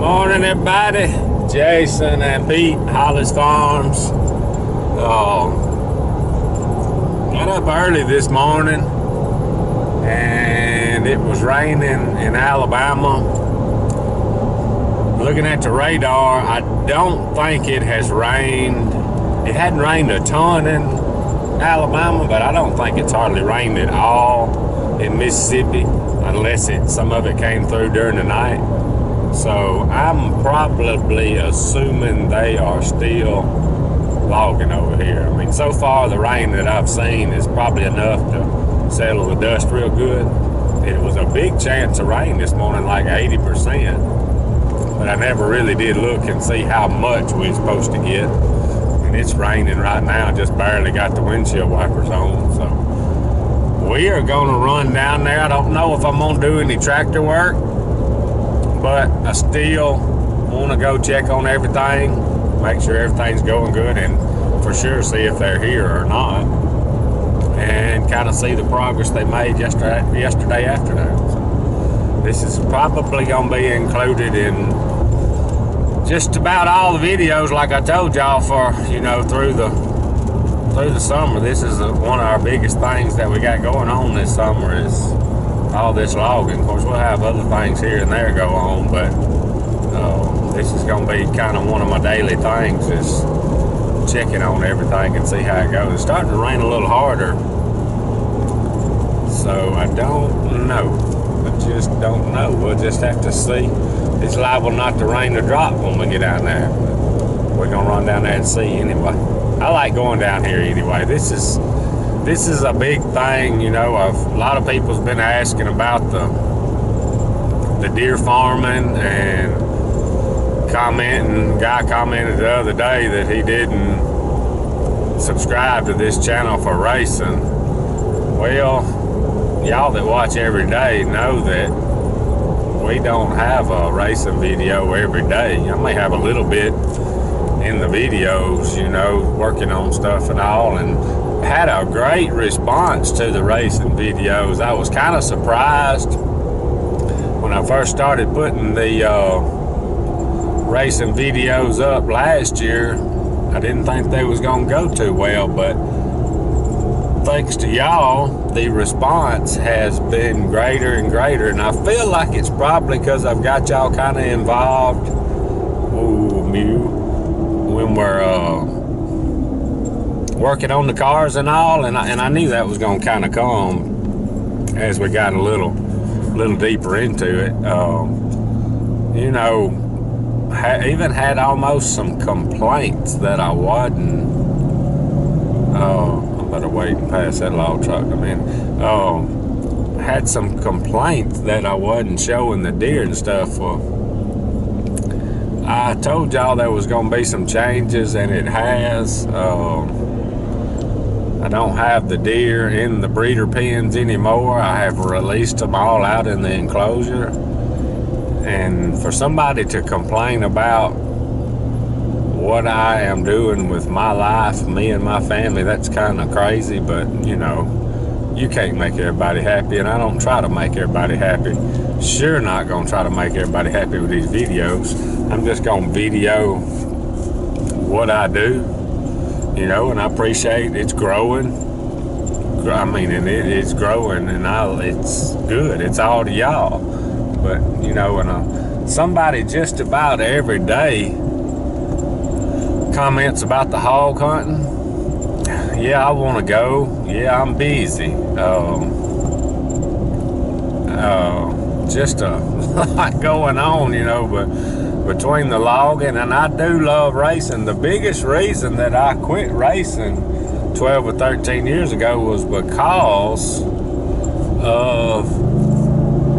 Morning, everybody. Jason and Pete, Hollis Farms. Got up early this morning, and it was raining in Alabama. Looking at the radar, I don't think it has rained. It hadn't rained a ton in Alabama, but I don't think it's hardly rained at all in Mississippi, unless some of it came through during the night. So I'm probably assuming they are still logging over here. I mean, so far the rain that I've seen is probably enough to settle the dust real good. It was a big chance of rain this morning, like 80%. But I never really did look and see how much we were supposed to get. And it's raining right now, just barely got the windshield wipers on. So we are gonna run down there. I don't know if I'm gonna do any tractor work, but I still want to go check on everything, make sure everything's going good, and for sure see if they're here or not, and kind of see the progress they made yesterday afternoon. So this is probably going to be included in just about all the videos, like I told y'all, for through the summer. This is one of our biggest things that we got going on this summer is all this logging. Of course, we'll have other things here and there go on, but this is going to be kind of one of my daily things, is checking on everything and see how it goes. It's starting to rain a little harder, so I don't know. I just don't know. We'll just have to see. It's liable not to rain or drop when we get down there, but we're going to run down there and see anyway. I like going down here anyway. This is a big thing, a lot of people's been asking about the deer farming, and guy commented the other day that he didn't subscribe to this channel for racing. Well, y'all that watch every day know that we don't have a racing video every day. I may have a little bit in the videos, working on stuff and all, and had a great response to the racing videos. I was kind of surprised when I first started putting the racing videos up last year. I didn't think they was gonna go too well, but thanks to y'all, the response has been greater and greater, and I feel like it's probably because I've got y'all kind of involved. When we're working on the cars and all, and I knew that was going to kind of come as we got a little deeper into it. Even had almost some complaints that I wasn't. I better wait and pass that log truck. Had some complaints that I wasn't showing the deer and stuff. I told y'all there was going to be some changes, and it has. I don't have the deer in the breeder pens anymore. I have released them all out in the enclosure. And for somebody to complain about what I am doing with my life, me and my family, that's kind of crazy, but you can't make everybody happy, and I don't try to make everybody happy. Sure not gonna try to make everybody happy with these videos. I'm just gonna video what I do, and I appreciate it's growing. It's growing, and it's good. It's all to y'all. But, somebody just about every day comments about the hog hunting. Yeah, I want to go. Yeah, I'm busy. Just a lot going on, but between the logging, and I do love racing. The biggest reason that I quit racing 12 or 13 years ago was because of,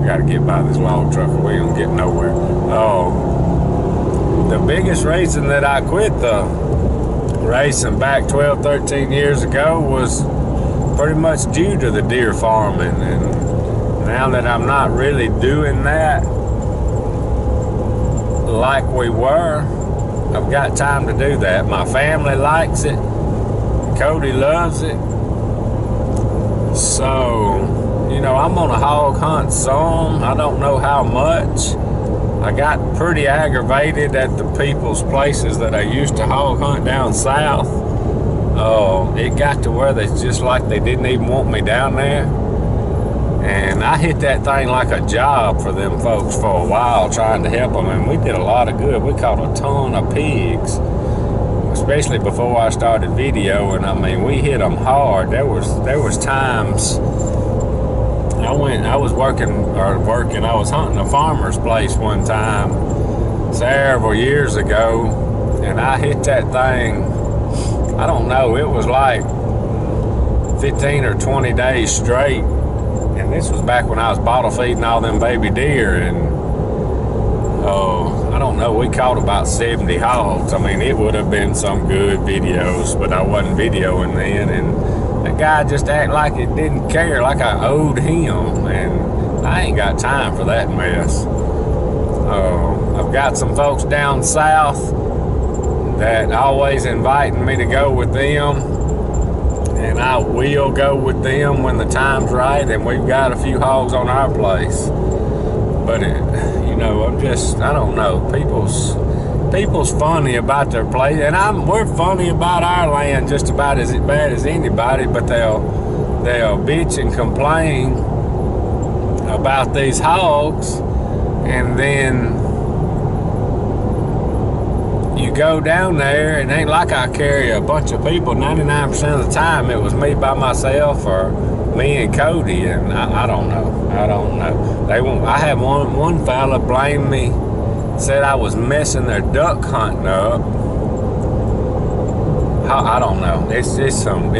got to get by this log truck or we ain't gonna get nowhere. The biggest reason that I quit the racing back 12, 13 years ago was pretty much due to the deer farming, and now that I'm not really doing that like we were, I've got time to do that. My family likes it. Cody loves it. So, I'm on a hog hunt some. I don't know how much. I got pretty aggravated at the people's places that I used to hog hunt down south. It got to where they just like they didn't even want me down there. And I hit that thing like a job for them folks for a while, trying to help them, and we did a lot of good. We caught a ton of pigs, especially before I started videoing. I mean, we hit them hard. There was times I was hunting a farmer's place one time several years ago, and I hit that thing, I don't know, it was like 15 or 20 days straight. And this was back when I was bottle feeding all them baby deer, and I don't know, we caught about 70 hogs. I mean, it would have been some good videos, but I wasn't videoing then, and the guy just acted like it didn't care, like I owed him, and I ain't got time for that mess. I've got some folks down south that always inviting me to go with them, and I will go with them when the time's right, and we've got a few hogs on our place. But I don't know, people's funny about their place, and we're funny about our land just about as bad as anybody, but they'll bitch and complain about these hogs, and then you go down there, it ain't like I carry a bunch of people. 99% of the time it was me by myself or me and Cody, and I don't know. I had one fella blame me, said I was messing their duck hunting up. I don't know. It's some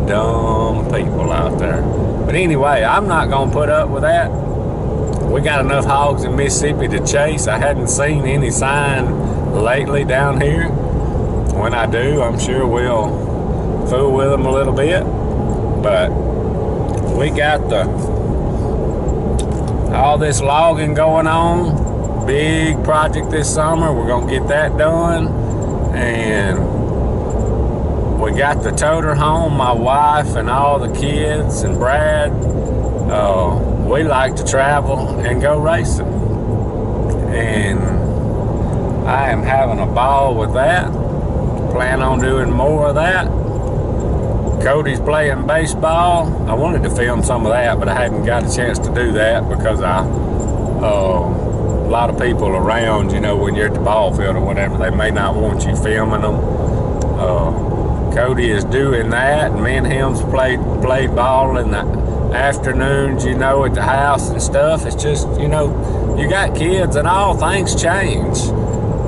dumb people out there. But anyway, I'm not gonna put up with that. We got enough hogs in Mississippi to chase. I hadn't seen any sign lately down here. When I do, I'm sure we'll fool with them a little bit. But we got all this logging going on. Big project this summer. We're gonna get that done. And we got the toter home, my wife and all the kids and Brad. We like to travel and go racing. And I am having a ball with that. Plan on doing more of that. Cody's playing baseball. I wanted to film some of that, but I hadn't got a chance to do that because a lot of people around, when you're at the ball field or whatever, they may not want you filming them. Cody is doing that, and me and him's played ball in the afternoons, at the house and stuff. It's just, you got kids and all, things change.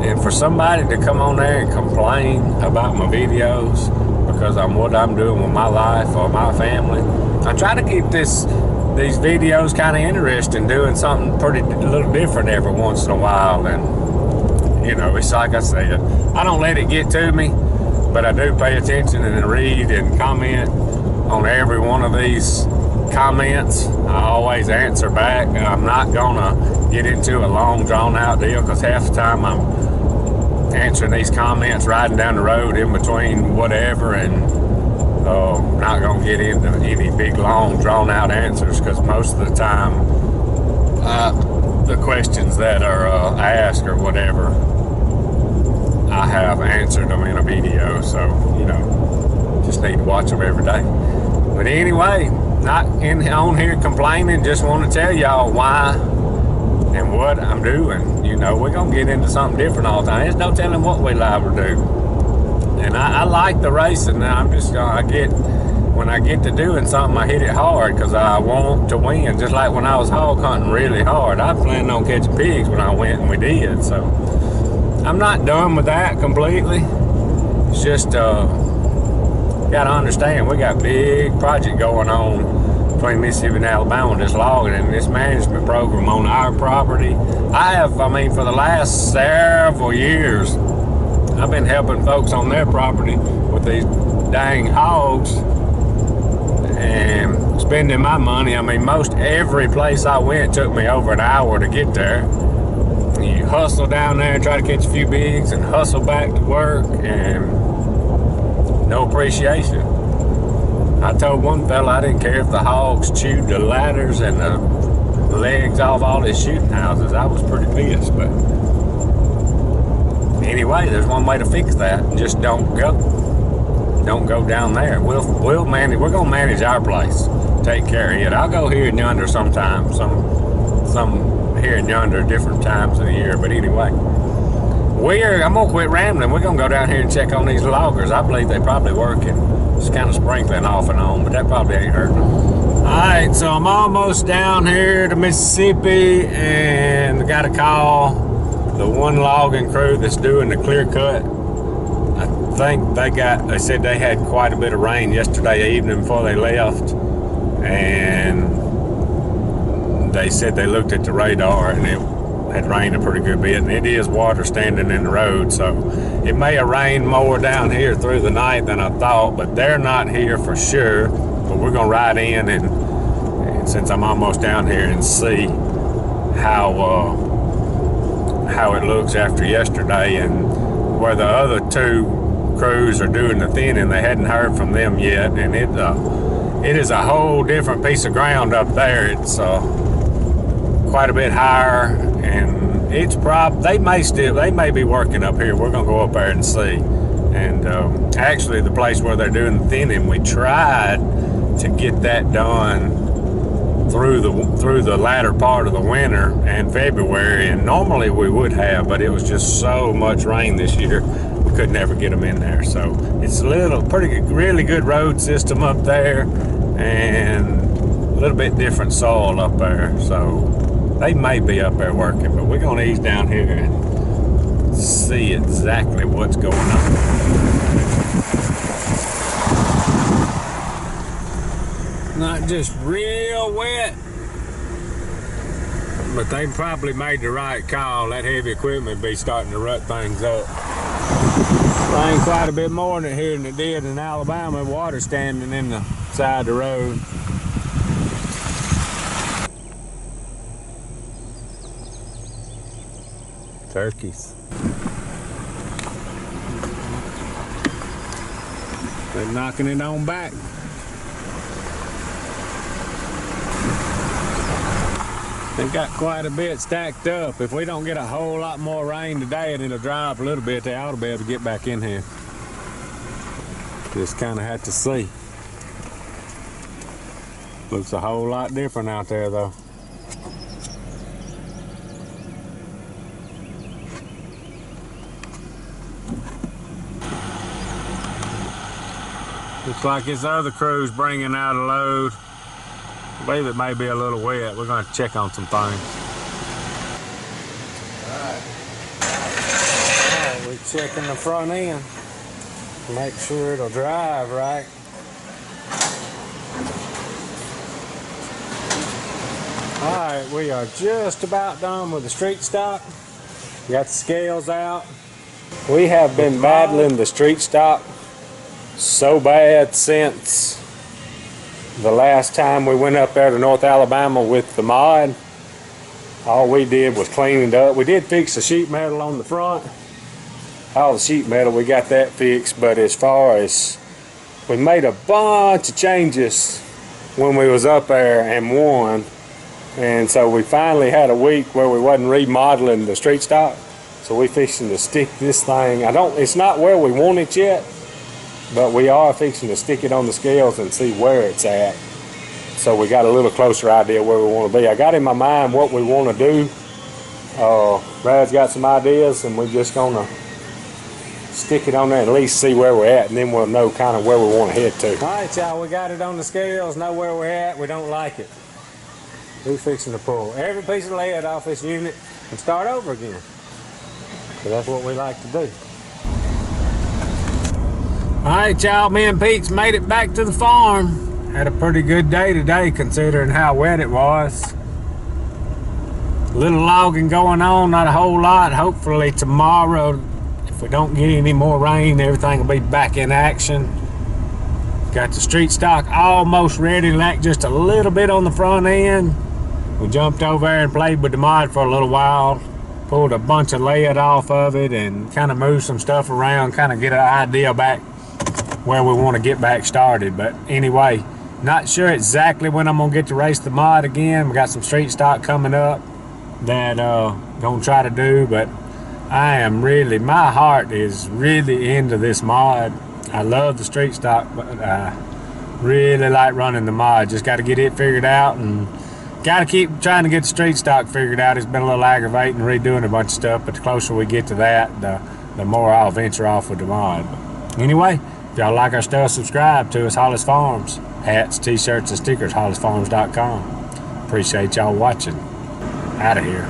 And for somebody to come on there and complain about my videos because what I'm doing with my life or my family, I try to keep these videos kind of interesting, doing something a little different every once in a while. And it's like I said, I don't let it get to me, but I do pay attention and read and comment on every one of these comments. I always answer back. I'm not gonna get into a long drawn out deal because half the time I'm answering these comments riding down the road in between whatever, and not gonna get into any big long drawn out answers because most of the time the questions that are asked or whatever, I have answered them in a video, so just need to watch them every day. But anyway, not on here complaining, just want to tell y'all why and what I'm doing. We're gonna get into something different all the time. There's no telling what we liable to do. And I like the racing. Now when I get to doing something, I hit it hard because I want to win. Just like when I was hog hunting really hard, I planned on catching pigs when I went, and we did. So I'm not done with that completely. It's just gotta understand we got big project going on between Mississippi and Alabama, this logging and this management program on our property. For the last several years, I've been helping folks on their property with these dang hogs and spending my money. Most every place I went took me over an hour to get there. You hustle down there and try to catch a few bigs and hustle back to work, and no appreciation. I told one fella I didn't care if the hogs chewed the ladders and the legs off all these shooting houses. I was pretty pissed, but anyway, there's one way to fix that. Just don't go down there. We'll manage. We're gonna manage our place, take care of it. I'll go here and yonder sometime, some here and yonder different times of the year. But anyway, I'm gonna quit rambling. We're gonna go down here and check on these loggers. I believe they probably working. It's kind of sprinkling off and on, but that probably ain't hurting them. All right, so I'm almost down here to Mississippi, and I got a call. The one logging crew that's doing the clear cut, I think they said they had quite a bit of rain yesterday evening before they left, and they said they looked at the radar and it had rained a pretty good bit, and it is water standing in the road, so it may have rained more down here through the night than I thought, but they're not here for sure. But we're gonna ride in and since I'm almost down here and see how it looks after yesterday, and where the other two crews are doing the thinning. They hadn't heard from them yet, and it is a whole different piece of ground up there. It's quite a bit higher, and it's they may be working up here. We're gonna go up there and see. And actually, the place where they're doing the thinning, we tried to get that done through the latter part of the winter and February, and normally we would have, but it was just so much rain this year we could never get them in there. So it's really good road system up there, and a little bit different soil up there, so they may be up there working, but we're gonna ease down here and see exactly what's going on. Not just real wet, but they probably made the right call. That heavy equipment be starting to rut things up. Rained quite a bit more than here than it did in Alabama. Water standing in the side of the road. Turkeys. They're knocking it on back. They've got quite a bit stacked up. If we don't get a whole lot more rain today and it'll dry up a little bit, they ought to be able to get back in here. Just kind of have to see. Looks a whole lot different out there though. Looks like this other crew's bringing out a load. I believe it may be a little wet. We're going to check on some things. Alright, we're checking the front end. Make sure it'll drive right. Alright, we are just about done with the street stock. We got the scales out. We have been battling the street stock so bad since the last time we went up there to North Alabama with the mod. All we did was clean it up. We did fix the sheet metal on the front. All the sheet metal, we got that fixed, but as far as we made a bunch of changes when we was up there and won, and so we finally had a week where we wasn't remodeling the street stock, so we fixing to stick this thing. It's not where we want it yet, but we are fixing to stick it on the scales and see where it's at, so we got a little closer idea where we want to be. I got in my mind what we want to do. Brad's got some ideas, and we're just gonna stick it on there and at least see where we're at, and then we'll know kind of where we want to head to. All right, y'all, we got it on the scales, know where we're at. We don't like it. We're fixing to pull every piece of lead off this unit and start over again. So that's what we like to do. All right, y'all, me and Pete's made it back to the farm. Had a pretty good day today considering how wet it was. A little logging going on, not a whole lot. Hopefully tomorrow, if we don't get any more rain, everything will be back in action. Got the street stock almost ready, lacked just a little bit on the front end. We jumped over there and played with the mod for a little while. Pulled a bunch of lead off of it and kind of moved some stuff around, kind of get an idea back where we want to get back started. But anyway, Not sure exactly when I'm gonna get to race the mod again. We got some street stock coming up that gonna try to do, but I am really, my heart is really into this mod. I love the street stock, but I really like running the mod. Just got to get it figured out, and got to keep trying to get the street stock figured out. It's been a little aggravating redoing a bunch of stuff, but the closer we get to that, the more I'll venture off with the mod. But anyway, if y'all like our stuff, subscribe to us. Hollis Farms. Hats, t-shirts, and stickers, hollisfarms.com. Appreciate y'all watching. Out of here.